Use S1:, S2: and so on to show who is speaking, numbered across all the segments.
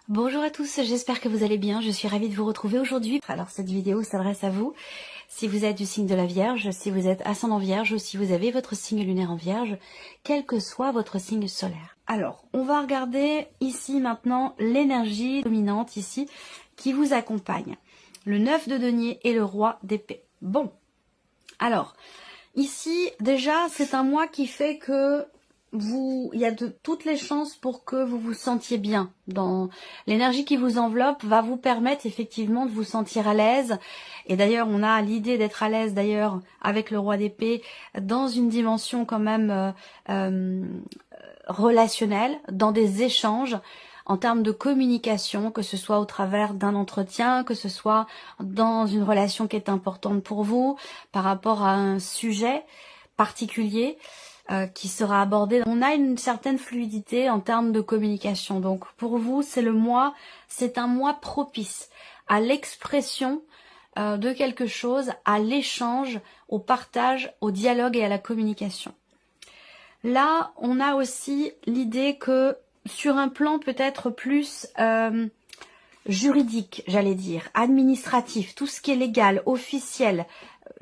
S1: Bonjour à tous, j'espère que vous allez bien, je suis ravie de vous retrouver aujourd'hui. Alors cette vidéo s'adresse à vous, si vous êtes du signe de la Vierge, si vous êtes ascendant Vierge ou si vous avez votre signe lunaire en Vierge, quel que soit votre signe solaire. Alors, on va regarder ici maintenant l'énergie dominante ici qui vous accompagne. Le 9 de denier et le roi d'épée. Bon, alors, ici déjà c'est un mois qui fait que il y a toutes les chances pour que vous vous sentiez bien. Dans l'énergie qui vous enveloppe va vous permettre effectivement de vous sentir à l'aise. Et d'ailleurs, on a l'idée d'être à l'aise d'ailleurs avec le roi d'épée dans une dimension quand même relationnelle, dans des échanges en termes de communication, que ce soit au travers d'un entretien, que ce soit dans une relation qui est importante pour vous, par rapport à un sujet particulier qui sera abordé. On a une certaine fluidité en termes de communication. Donc pour vous, c'est un mois propice à l'expression de quelque chose, à l'échange, au partage, au dialogue et à la communication. Là, on a aussi l'idée que sur un plan peut-être plus juridique, j'allais dire, administratif, tout ce qui est légal, officiel,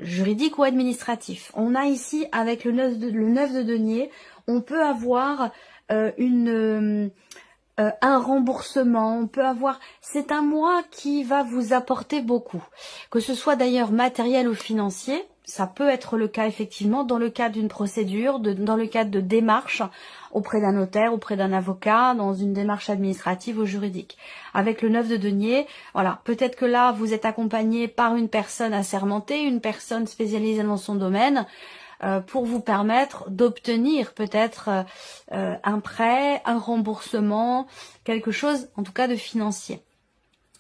S1: juridique ou administratif. On a ici, avec le 9 de denier, on peut avoir un remboursement, on peut avoir... C'est un mois qui va vous apporter beaucoup, que ce soit d'ailleurs matériel ou financier. Ça peut être le cas effectivement dans le cadre d'une procédure, dans le cadre de démarches auprès d'un notaire, auprès d'un avocat, dans une démarche administrative ou juridique. Avec le 9 de denier, voilà, peut-être que là vous êtes accompagné par une personne assermentée, une personne spécialisée dans son domaine, pour vous permettre d'obtenir peut-être un prêt, un remboursement, quelque chose en tout cas de financier.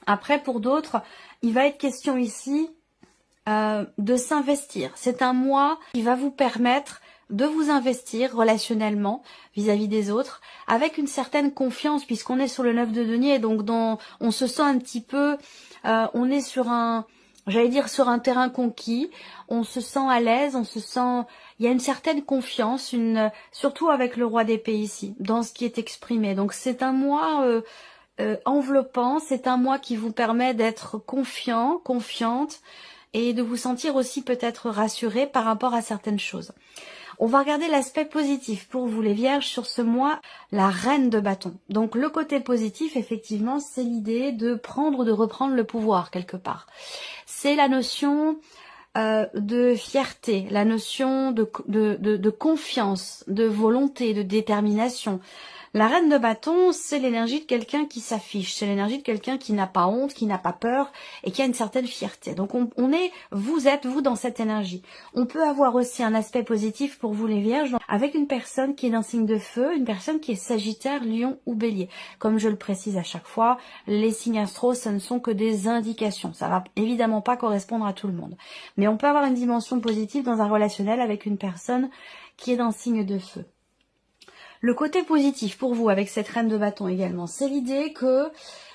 S1: Après pour d'autres, il va être question ici de s'investir. C'est un mois qui va vous permettre de vous investir relationnellement vis-à-vis des autres avec une certaine confiance puisqu'on est sur le 9 de denier, donc on se sent un petit peu, on est sur j'allais dire sur un terrain conquis, on se sent à l'aise, il y a une certaine confiance, surtout avec le roi d'épée ici, dans ce qui est exprimé. Donc c'est un mois enveloppant, c'est un mois qui vous permet d'être confiant, confiante, et de vous sentir aussi peut-être rassuré par rapport à certaines choses. On va regarder l'aspect positif pour vous les Vierges sur ce mois, la reine de bâton. Donc le côté positif, effectivement, c'est l'idée de reprendre le pouvoir quelque part. C'est la notion de fierté, la notion de confiance, de volonté, de détermination. La reine de bâton, c'est l'énergie de quelqu'un qui s'affiche, c'est l'énergie de quelqu'un qui n'a pas honte, qui n'a pas peur et qui a une certaine fierté. Donc vous êtes dans cette énergie. On peut avoir aussi un aspect positif pour vous les Vierges avec une personne qui est d'un signe de feu, une personne qui est Sagittaire, Lion ou Bélier. Comme je le précise à chaque fois, les signes astro, ce ne sont que des indications. Ça va évidemment pas correspondre à tout le monde. Mais on peut avoir une dimension positive dans un relationnel avec une personne qui est d'un signe de feu. Le côté positif pour vous avec cette reine de bâton également, c'est l'idée que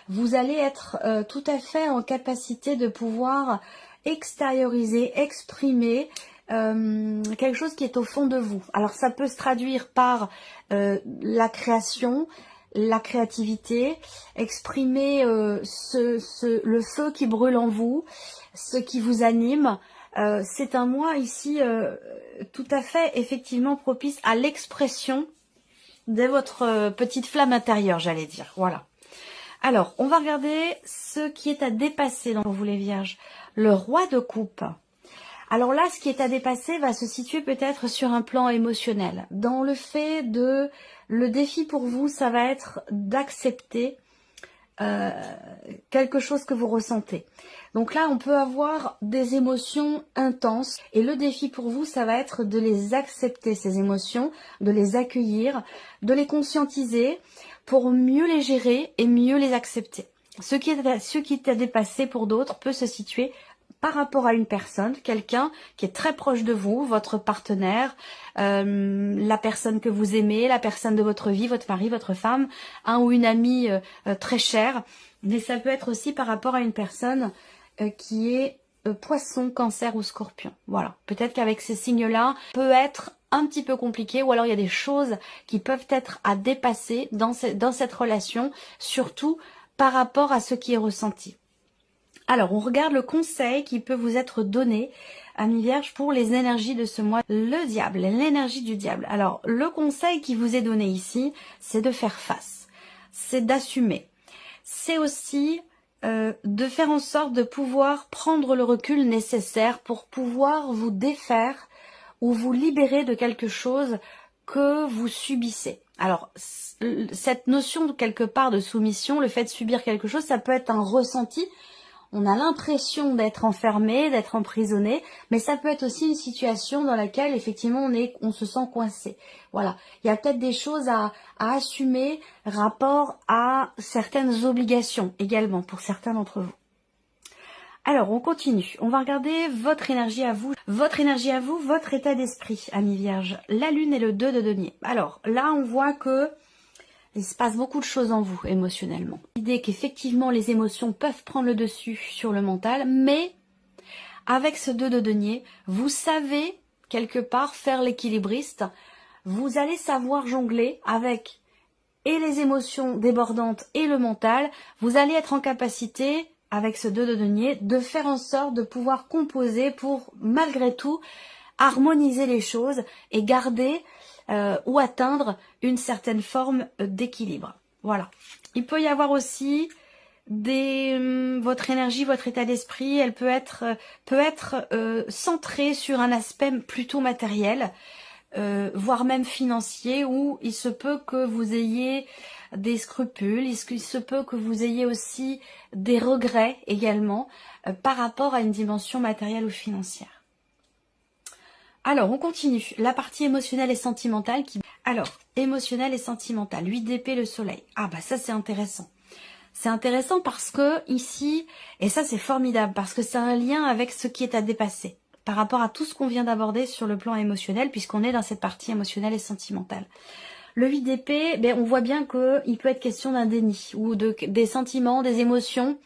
S1: vous allez être tout à fait en capacité de pouvoir extérioriser, exprimer quelque chose qui est au fond de vous. Alors ça peut se traduire par la création, la créativité, exprimer le feu qui brûle en vous, ce qui vous anime. C'est un mois ici tout à fait effectivement propice à l'expression de votre petite flamme intérieure, j'allais dire. Voilà. Alors, on va regarder ce qui est à dépasser dans vous les Vierges. Le roi de coupe. Alors là, ce qui est à dépasser va se situer peut-être sur un plan émotionnel. Dans le fait le défi pour vous, ça va être d'accepter quelque chose que vous ressentez. Donc là, on peut avoir des émotions intenses et le défi pour vous, ça va être de les accepter, ces émotions, de les accueillir, de les conscientiser pour mieux les gérer et mieux les accepter. Ce qui est à dépasser pour d'autres peut se situer par rapport à une personne, quelqu'un qui est très proche de vous, votre partenaire, la personne que vous aimez, la personne de votre vie, votre mari, votre femme, un ou une amie très chère. Mais ça peut être aussi par rapport à une personne qui est poisson, cancer ou scorpion. Voilà, peut-être qu'avec ces signes-là, peut être un petit peu compliqué ou alors il y a des choses qui peuvent être à dépasser dans cette relation, surtout par rapport à ce qui est ressenti. Alors, on regarde le conseil qui peut vous être donné, amis vierges, pour les énergies de ce mois. Le diable, l'énergie du diable. Alors, le conseil qui vous est donné ici, c'est de faire face, c'est d'assumer. C'est aussi de faire en sorte de pouvoir prendre le recul nécessaire pour pouvoir vous défaire ou vous libérer de quelque chose que vous subissez. Alors, cette notion de quelque part de soumission, le fait de subir quelque chose, ça peut être un ressenti. On a l'impression d'être enfermé, d'être emprisonné, mais ça peut être aussi une situation dans laquelle effectivement on se sent coincé. Voilà, il y a peut-être des choses à assumer rapport à certaines obligations également pour certains d'entre vous. Alors, on continue. On va regarder votre énergie à vous. Votre énergie à vous, votre état d'esprit, amis vierges. La lune et le 2 de denier. Alors, là, on voit que il se passe beaucoup de choses en vous, émotionnellement. L'idée qu'effectivement, les émotions peuvent prendre le dessus sur le mental, mais avec ce 2 de denier, vous savez, quelque part, faire l'équilibriste. Vous allez savoir jongler avec et les émotions débordantes et le mental. Vous allez être en capacité, avec ce 2 de denier, de faire en sorte de pouvoir composer pour, malgré tout, harmoniser les choses et garder ou atteindre une certaine forme d'équilibre. Voilà. Il peut y avoir aussi votre énergie, votre état d'esprit, elle peut être centrée sur un aspect plutôt matériel, voire même financier, où il se peut que vous ayez des scrupules, il se peut que vous ayez aussi des regrets également par rapport à une dimension matérielle ou financière. Alors, on continue. La partie émotionnelle et sentimentale. Alors, émotionnelle et sentimentale. 8 d'épée, le soleil. Ah bah ça, c'est intéressant. C'est intéressant parce que ici, et ça c'est formidable, parce que c'est un lien avec ce qui est à dépasser. Par rapport à tout ce qu'on vient d'aborder sur le plan émotionnel, puisqu'on est dans cette partie émotionnelle et sentimentale. Le 8 d'épée, ben, on voit bien qu'il peut être question d'un déni, ou des sentiments, des émotions,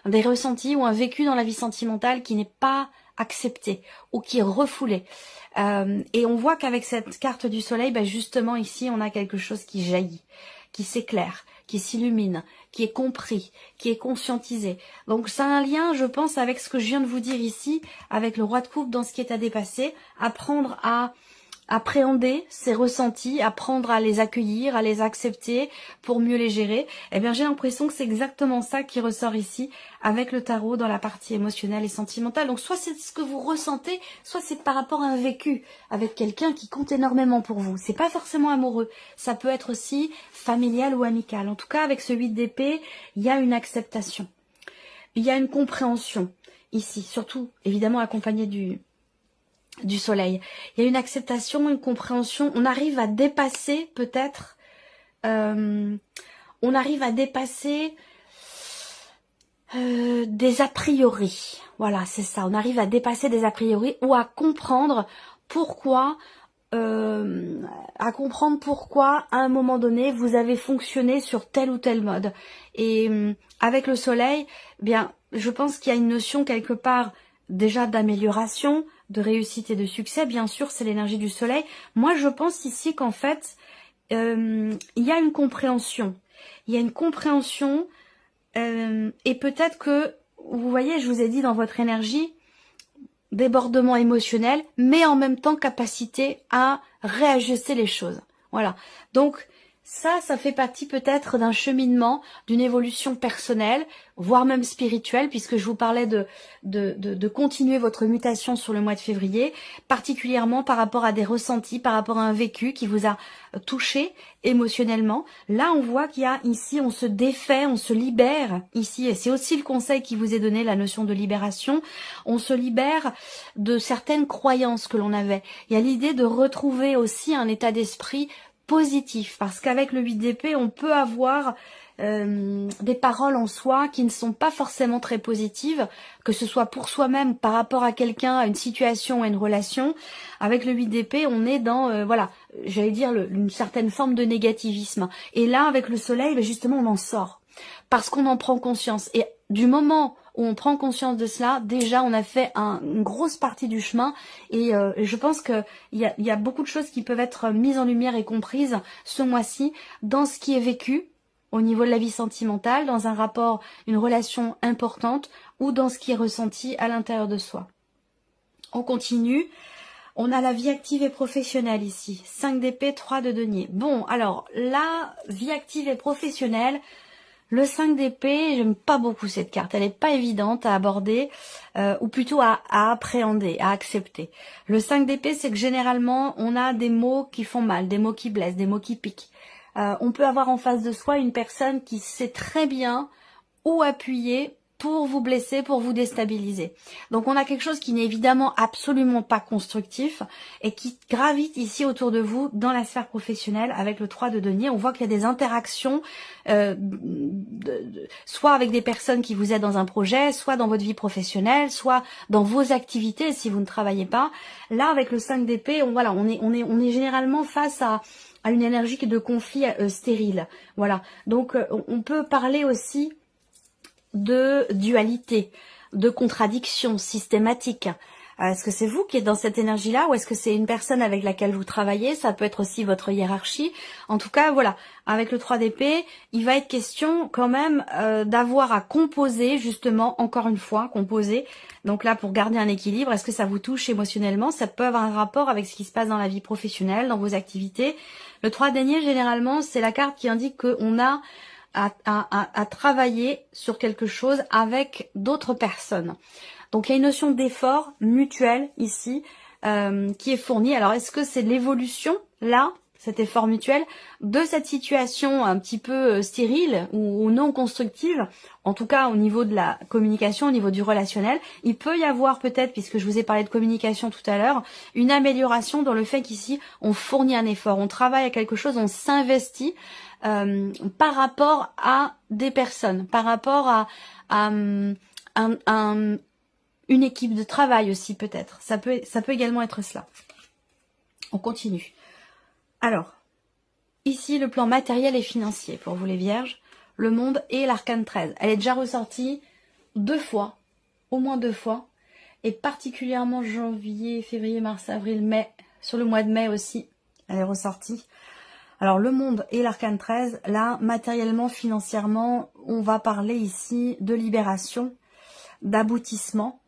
S1: des ressentis, ou un vécu dans la vie sentimentale qui n'est pas accepté, ou qui est refoulé. Et on voit qu'avec cette carte du soleil, ben justement ici, on a quelque chose qui jaillit, qui s'éclaire, qui s'illumine, qui est compris, qui est conscientisé. Donc c'est un lien, je pense, avec ce que je viens de vous dire ici, avec le roi de coupe dans ce qui est à dépasser, apprendre à appréhender ses ressentis, apprendre à les accueillir, à les accepter pour mieux les gérer. Eh bien, j'ai l'impression que c'est exactement ça qui ressort ici avec le tarot dans la partie émotionnelle et sentimentale. Donc, soit c'est ce que vous ressentez, soit c'est par rapport à un vécu avec quelqu'un qui compte énormément pour vous. C'est pas forcément amoureux. Ça peut être aussi familial ou amical. En tout cas, avec ce 8 d'épée, il y a une acceptation. Il y a une compréhension ici, surtout, évidemment, accompagné du soleil. Il y a une acceptation, une compréhension. On arrive à dépasser peut-être, des a priori. Voilà, c'est ça. On arrive à dépasser des a priori ou à comprendre pourquoi, à un moment donné vous avez fonctionné sur tel ou tel mode. Et avec le soleil, eh bien, je pense qu'il y a une notion quelque part déjà d'amélioration, de réussite et de succès. Bien sûr, c'est l'énergie du soleil. Moi, je pense ici qu'en fait, il y a une compréhension. Il y a une compréhension et peut-être que, vous voyez, je vous ai dit dans votre énergie, débordement émotionnel, mais en même temps capacité à réajuster les choses. Voilà. Donc, ça fait partie peut-être d'un cheminement, d'une évolution personnelle, voire même spirituelle, puisque je vous parlais de continuer votre mutation sur le mois de février, particulièrement par rapport à des ressentis, par rapport à un vécu qui vous a touché émotionnellement. Là, on voit qu'il y a ici, on se défait, on se libère ici, et c'est aussi le conseil qui vous est donné, la notion de libération. On se libère de certaines croyances que l'on avait. Il y a l'idée de retrouver aussi un état d'esprit positif, parce qu'avec le 8 d'épée, on peut avoir des paroles en soi qui ne sont pas forcément très positives, que ce soit pour soi-même, par rapport à quelqu'un, à une situation, à une relation. Avec le 8 d'épée, on est dans, voilà, j'allais dire une certaine forme de négativisme. Et là, avec le soleil, ben justement, on en sort, parce qu'on en prend conscience. Et du moment où on prend conscience de cela, déjà on a fait une grosse partie du chemin, et je pense qu'il y a beaucoup de choses qui peuvent être mises en lumière et comprises ce mois-ci dans ce qui est vécu, au niveau de la vie sentimentale, dans un rapport, une relation importante ou dans ce qui est ressenti à l'intérieur de soi. On continue. On a la vie active et professionnelle ici. 5 d'épée, 3 de denier. Bon, alors, la vie active et professionnelle, le 5 d'épée, j'aime pas beaucoup cette carte. Elle est pas évidente à aborder, ou plutôt à appréhender, à accepter. Le 5 d'épée, c'est que généralement, on a des mots qui font mal, des mots qui blessent, des mots qui piquent. On peut avoir en face de soi une personne qui sait très bien où appuyer pour vous blesser, pour vous déstabiliser. Donc on a quelque chose qui n'est évidemment absolument pas constructif et qui gravite ici autour de vous dans la sphère professionnelle avec le 3 de denier. On voit qu'il y a des interactions, soit avec des personnes qui vous aident dans un projet, soit dans votre vie professionnelle, soit dans vos activités si vous ne travaillez pas. Là avec le 5 d'épée, on est généralement face à une énergie de conflit stérile. Voilà. Donc on peut parler aussi de dualité, de contradiction systématique. Est-ce que c'est vous qui êtes dans cette énergie-là ou est-ce que c'est une personne avec laquelle vous travaillez? Ça peut être aussi votre hiérarchie. En tout cas, voilà, avec le 3 d'épée, il va être question quand même d'avoir à composer, justement, encore une fois, composer. Donc là, pour garder un équilibre, est-ce que ça vous touche émotionnellement? Ça peut avoir un rapport avec ce qui se passe dans la vie professionnelle, dans vos activités. Le 3 de denier, généralement, c'est la carte qui indique qu'on a à travailler sur quelque chose avec d'autres personnes. Donc il y a une notion d'effort mutuel ici qui est fournie. Alors est-ce que c'est l'évolution là, cet effort mutuel, de cette situation un petit peu stérile ou non constructive, en tout cas au niveau de la communication, au niveau du relationnel? Il peut y avoir peut-être, puisque je vous ai parlé de communication tout à l'heure, une amélioration dans le fait qu'ici on fournit un effort, on travaille à quelque chose, on s'investit par rapport à des personnes, par rapport à une équipe de travail aussi peut-être. Ça peut également être cela. On continue. Alors, ici le plan matériel et financier pour vous les vierges, le monde et l'arcane 13. Elle est déjà ressortie 2 fois, au moins 2 fois, et particulièrement janvier, février, mars, avril, mai, sur le mois de mai aussi, elle est ressortie. Alors le monde et l'arcane 13, là, matériellement, financièrement, on va parler ici de libération, d'aboutissement,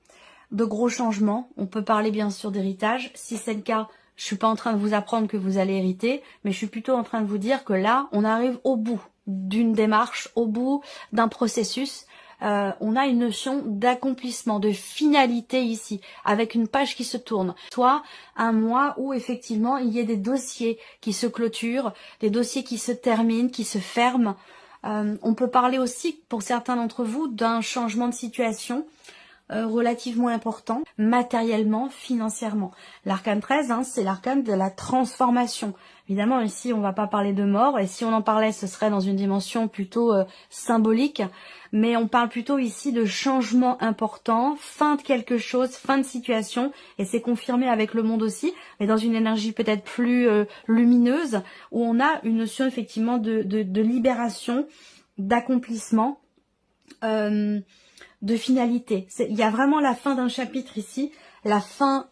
S1: de gros changements. On peut parler bien sûr d'héritage. Si c'est le cas, je suis pas en train de vous apprendre que vous allez hériter, mais je suis plutôt en train de vous dire que là, on arrive au bout d'une démarche, au bout d'un processus. On a une notion d'accomplissement, de finalité ici, avec une page qui se tourne. Soit un mois où effectivement il y a des dossiers qui se clôturent, des dossiers qui se terminent, qui se ferment. On peut parler aussi, pour certains d'entre vous, d'un changement de situation relativement important, matériellement, financièrement. L'arcane 13, c'est l'arcane de la transformation. Évidemment, ici, on va pas parler de mort, et si on en parlait, ce serait dans une dimension plutôt symbolique, mais on parle plutôt ici de changement important, fin de quelque chose, fin de situation, et c'est confirmé avec le monde aussi, mais dans une énergie peut-être plus lumineuse, où on a une notion effectivement de libération, d'accomplissement, de finalité. Il y a vraiment la fin d'un chapitre ici, la fin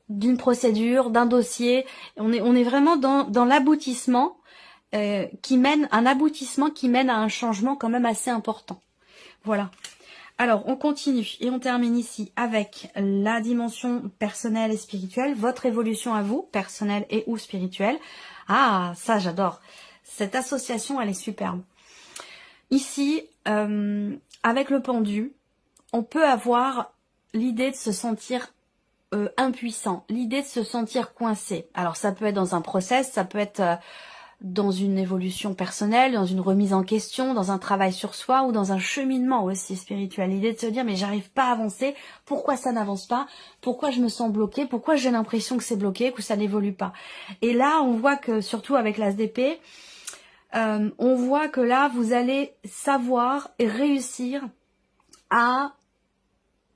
S1: d'une procédure, d'un dossier. On est vraiment dans l'aboutissement qui mène à un changement quand même assez important. Voilà. Alors, on continue et on termine ici avec la dimension personnelle et spirituelle, votre évolution à vous, personnelle et ou spirituelle. Ah, ça j'adore. Cette association, elle est superbe. Ici, avec le pendu, on peut avoir l'idée de se sentir impuissant, l'idée de se sentir coincé. Alors ça peut être dans un process, ça peut être dans une évolution personnelle, dans une remise en question, dans un travail sur soi ou dans un cheminement aussi spirituel. L'idée de se dire mais j'arrive pas à avancer, pourquoi ça n'avance pas, pourquoi je me sens bloquée, pourquoi j'ai l'impression que c'est bloqué, que ça n'évolue pas. Et là on voit que surtout avec l'as d'épée, on voit que là vous allez savoir et réussir à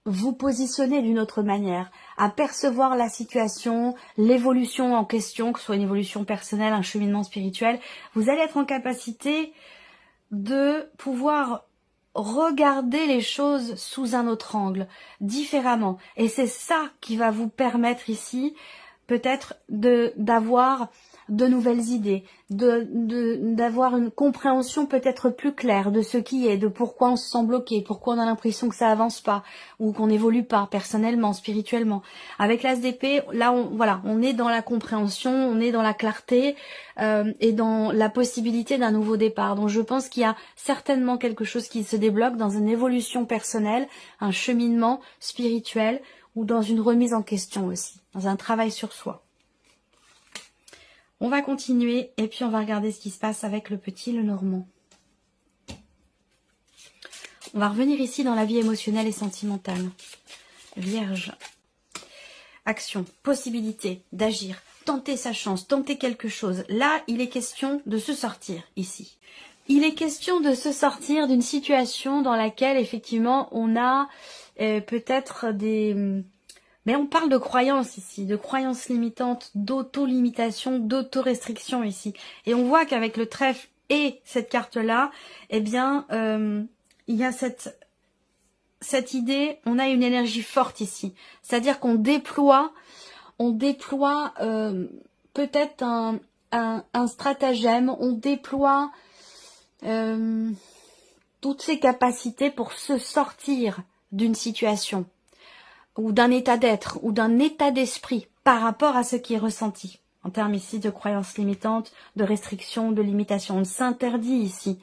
S1: vous positionner d'une autre manière, à percevoir la situation, l'évolution en question, que ce soit une évolution personnelle, un cheminement spirituel. Vous allez être en capacité de pouvoir regarder les choses sous un autre angle, différemment. Et c'est ça qui va vous permettre ici, peut-être, d'avoir de nouvelles idées, d'avoir une compréhension peut-être plus claire de ce qui est, de pourquoi on se sent bloqué, pourquoi on a l'impression que ça avance pas ou qu'on n'évolue pas personnellement, spirituellement. Avec l'As d'épée, là, on est dans la compréhension, on est dans la clarté et dans la possibilité d'un nouveau départ. Donc je pense qu'il y a certainement quelque chose qui se débloque dans une évolution personnelle, un cheminement spirituel ou dans une remise en question aussi, dans un travail sur soi. On va continuer et puis on va regarder ce qui se passe avec le petit Lenormand. On va revenir ici dans la vie émotionnelle et sentimentale. Vierge. Action, possibilité d'agir, tenter sa chance, tenter quelque chose. Là, il est question de se sortir ici. Il est question de se sortir d'une situation dans laquelle effectivement on a peut-être des... Mais on parle de croyances ici, de croyances limitantes, d'auto-limitation, d'auto-restriction ici. Et on voit qu'avec le trèfle et cette carte-là, eh bien, il y a cette idée, on a une énergie forte ici. C'est-à-dire qu'on déploie peut-être un stratagème, on déploie toutes ses capacités pour se sortir d'une situation ou d'un état d'être, ou d'un état d'esprit par rapport à ce qui est ressenti. En termes ici de croyances limitantes, de restrictions, de limitations. On s'interdit ici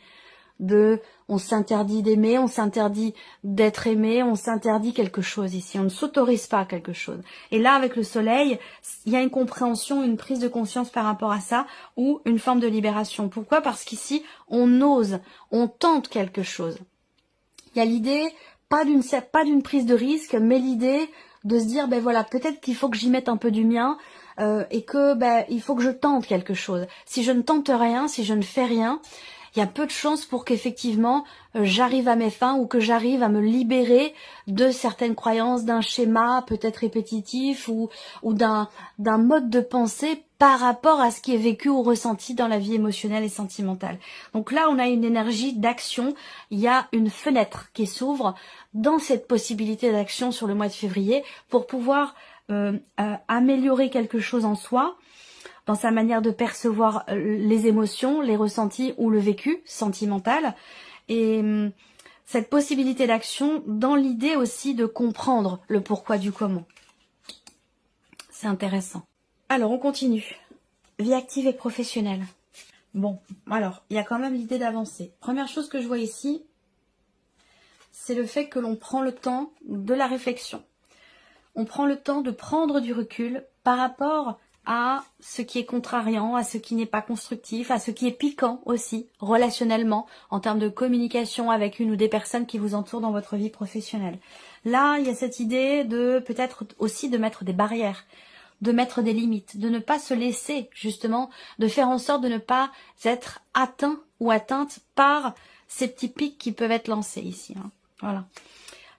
S1: on s'interdit d'aimer, on s'interdit d'être aimé, on s'interdit quelque chose ici. On ne s'autorise pas quelque chose. Et là, avec le soleil, il y a une compréhension, une prise de conscience par rapport à ça, ou une forme de libération. Pourquoi? Parce qu'ici, on ose, on tente quelque chose. Il y a l'idée, pas d'une prise de risque, mais l'idée de se dire, ben voilà, peut-être qu'il faut que j'y mette un peu du mien et que il faut que je tente quelque chose. Si je ne tente rien, si je ne fais rien, il y a peu de chances pour qu'effectivement j'arrive à mes fins ou que j'arrive à me libérer de certaines croyances, d'un schéma peut-être répétitif ou d'un mode de pensée par rapport à ce qui est vécu ou ressenti dans la vie émotionnelle et sentimentale. Donc là, on a une énergie d'action, il y a une fenêtre qui s'ouvre dans cette possibilité d'action sur le mois de février pour pouvoir améliorer quelque chose en soi, dans sa manière de percevoir les émotions, les ressentis ou le vécu sentimental. Et cette possibilité d'action dans l'idée aussi de comprendre le pourquoi du comment. C'est intéressant. Alors, on continue. Vie active et professionnelle. Bon, alors, il y a quand même l'idée d'avancer. Première chose que je vois ici, c'est le fait que l'on prend le temps de la réflexion. On prend le temps de prendre du recul par rapport à ce qui est contrariant, à ce qui n'est pas constructif, à ce qui est piquant aussi, relationnellement, en termes de communication avec une ou des personnes qui vous entourent dans votre vie professionnelle. Là, il y a cette idée de peut-être aussi de mettre des barrières, de mettre des limites, de ne pas se laisser, justement, de faire en sorte de ne pas être atteint ou atteinte par ces petits pics qui peuvent être lancés ici. Hein. Voilà.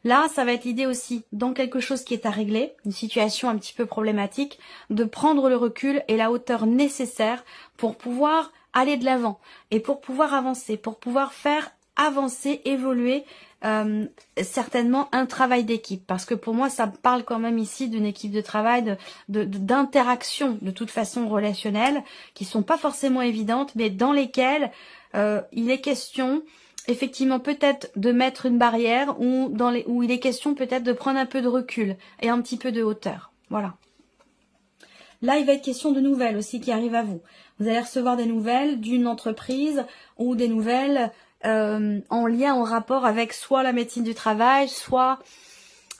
S1: Là, ça va être l'idée aussi, dans quelque chose qui est à régler, une situation un petit peu problématique, de prendre le recul et la hauteur nécessaire pour pouvoir aller de l'avant et pour pouvoir avancer, pour pouvoir faire avancer, évoluer certainement un travail d'équipe. Parce que pour moi, ça parle quand même ici d'une équipe de travail, d'interaction de toute façon relationnelle, qui sont pas forcément évidentes, mais dans lesquelles il est question... effectivement peut-être de mettre une barrière ou où il est question peut-être de prendre un peu de recul et un petit peu de hauteur. Voilà. Là, il va être question de nouvelles aussi qui arrivent à vous. Vous allez recevoir des nouvelles d'une entreprise ou des nouvelles en lien, en rapport avec soit la médecine du travail, soit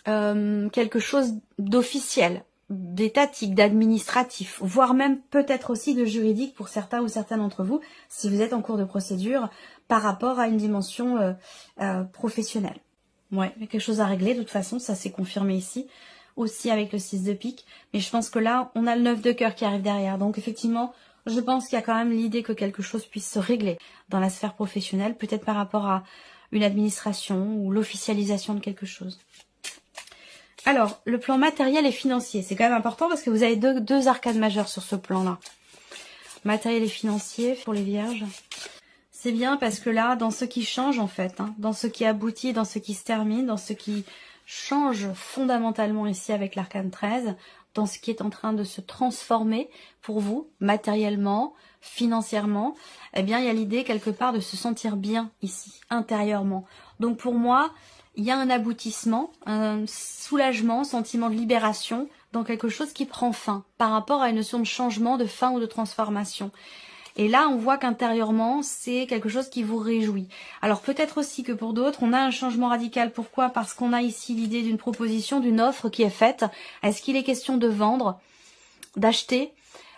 S1: quelque chose d'officiel, d'étatique, d'administratif, voire même peut-être aussi de juridique pour certains ou certaines d'entre vous, si vous êtes en cours de procédure, par rapport à une dimension professionnelle. Ouais, il y a quelque chose à régler, de toute façon, ça s'est confirmé ici, aussi avec le 6 de pique, mais je pense que là, on a le 9 de cœur qui arrive derrière, donc effectivement, je pense qu'il y a quand même l'idée que quelque chose puisse se régler dans la sphère professionnelle, peut-être par rapport à une administration ou l'officialisation de quelque chose. Alors, le plan matériel et financier, c'est quand même important parce que vous avez deux arcades majeures sur ce plan-là. Matériel et financier pour les vierges. C'est bien parce que là, dans ce qui change en fait, hein, dans ce qui aboutit, dans ce qui se termine, dans ce qui change fondamentalement ici avec l'arcane 13, dans ce qui est en train de se transformer pour vous, matériellement, financièrement, eh bien, il y a l'idée quelque part de se sentir bien ici, intérieurement. Donc pour moi, il y a un aboutissement, un soulagement, sentiment de libération dans quelque chose qui prend fin par rapport à une notion de changement, de fin ou de transformation. Et là, on voit qu'intérieurement, c'est quelque chose qui vous réjouit. Alors peut-être aussi que pour d'autres, on a un changement radical. Pourquoi? Parce qu'on a ici l'idée d'une proposition, d'une offre qui est faite. Est-ce qu'il est question de vendre, d'acheter?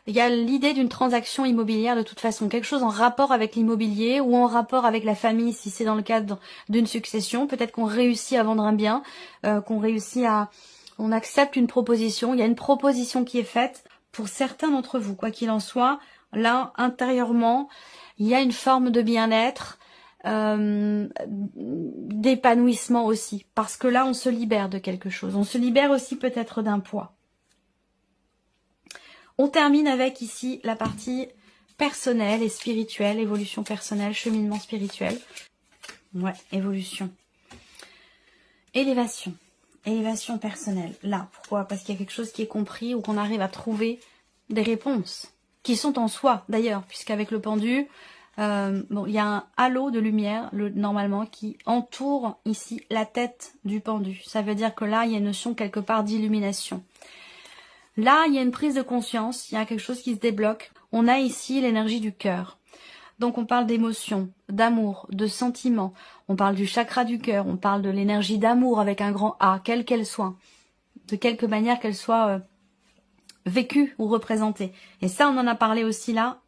S1: Il y a l'idée d'une transaction immobilière de toute façon, quelque chose en rapport avec l'immobilier ou en rapport avec la famille si c'est dans le cadre d'une succession. Peut-être qu'on réussit à vendre un bien, on accepte une proposition. Il y a une proposition qui est faite pour certains d'entre vous, quoi qu'il en soit. Là, intérieurement, il y a une forme de bien-être, d'épanouissement aussi. Parce que là, on se libère de quelque chose. On se libère aussi peut-être d'un poids. On termine avec ici la partie personnelle et spirituelle, évolution personnelle, cheminement spirituel. Ouais, évolution. Élévation. Élévation personnelle. Là, pourquoi? Parce qu'il y a quelque chose qui est compris ou qu'on arrive à trouver des réponses qui sont en soi d'ailleurs, puisqu'avec le pendu, bon, il y a un halo de lumière normalement qui entoure ici la tête du pendu. Ça veut dire que là, il y a une notion quelque part d'illumination. Là, il y a une prise de conscience, il y a quelque chose qui se débloque. On a ici l'énergie du cœur. Donc on parle d'émotion, d'amour, de sentiments. On parle du chakra du cœur, on parle de l'énergie d'amour avec un grand A, quelle qu'elle soit. De quelque manière qu'elle soit vécue ou représentée. Et ça, on en a parlé aussi là,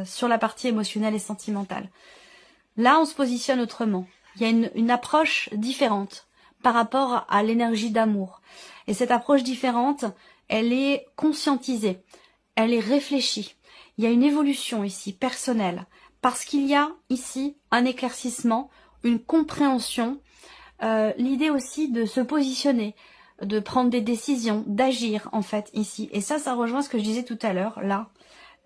S1: sur la partie émotionnelle et sentimentale. Là, on se positionne autrement. Il y a une approche différente par rapport à l'énergie d'amour. Et cette approche différente, elle est conscientisée, elle est réfléchie. Il y a une évolution ici, personnelle, parce qu'il y a ici un éclaircissement, une compréhension, l'idée aussi de se positionner, de prendre des décisions, d'agir en fait ici. Et ça rejoint ce que je disais tout à l'heure, là.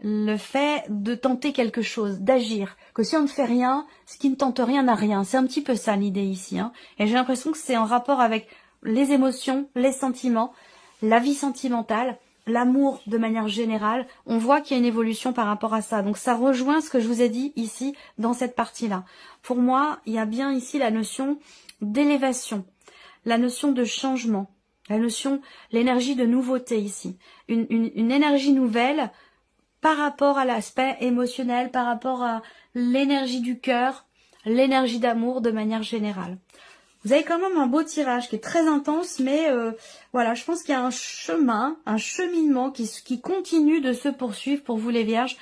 S1: Le fait de tenter quelque chose, d'agir, que si on ne fait rien, ce qui ne tente rien n'a rien. C'est un petit peu ça l'idée ici. Hein. Et j'ai l'impression que c'est en rapport avec les émotions, les sentiments, la vie sentimentale, l'amour de manière générale. On voit qu'il y a une évolution par rapport à ça. Donc ça rejoint ce que je vous ai dit ici dans cette partie-là. Pour moi, il y a bien ici la notion d'élévation, la notion de changement, la notion, l'énergie de nouveauté ici. Une énergie nouvelle par rapport à l'aspect émotionnel, par rapport à l'énergie du cœur, l'énergie d'amour de manière générale. Vous avez quand même un beau tirage qui est très intense, mais voilà, je pense qu'il y a un chemin, un cheminement qui continue de se poursuivre pour vous les vierges.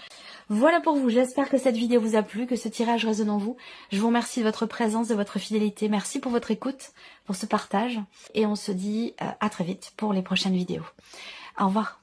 S1: Voilà pour vous, j'espère que cette vidéo vous a plu, que ce tirage résonne en vous. Je vous remercie de votre présence, de votre fidélité. Merci pour votre écoute, pour ce partage. Et on se dit à très vite pour les prochaines vidéos. Au revoir.